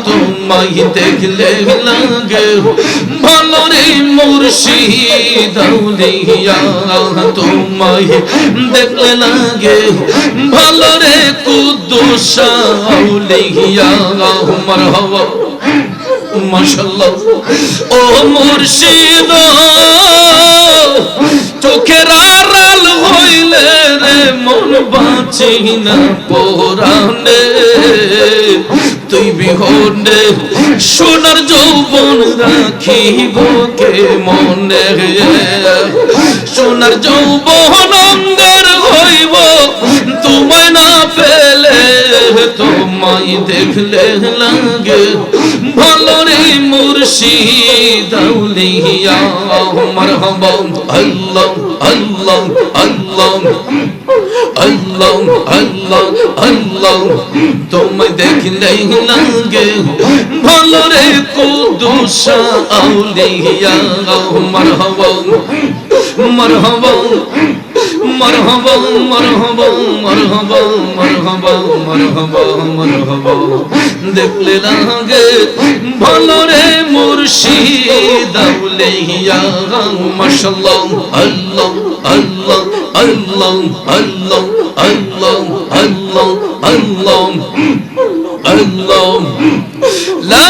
তোমায় দেখলে লাগে ভালো রে মুর্শিদ আউলিয়া তোমায় দেখলে লাগে ভালো রে কুদ্দুস আউলিয়া মারহাবা মাশাআল্লাহ ও মুর্শিদ চোখের আড়াল হইলে রে মন বাঁচে না পরাণে তুই বিহনে সোনার যৌবন রাখিব কে মনে সোনার যৌবন অঙ্গার হইব তোমায় না পেলে তোমায় দেখলে লাগে ভালো রে মুর্শিদ আউলিয়া মারহাবা আল্লাহ আল্লাহ আল্লাহ আল্লাহ আল্লাহ আল্লাহ তোমায় দেখলে লাগে ভালো রে কুদ্দুস আউলিয়া মারহাবা মারহাবা মারহাবা মারহাবা মারহাবা মারহাবা মারহাবা মারহাবা দেখলে লাগে ভালো রে মুর্শিদ আউলিয়া মাশাআল্লাহ আল্লাহ আল্লাহ আল্লাহ আল্লাহ আল্লাহ আল্লাহ আল্লাহ আল্লাহ লা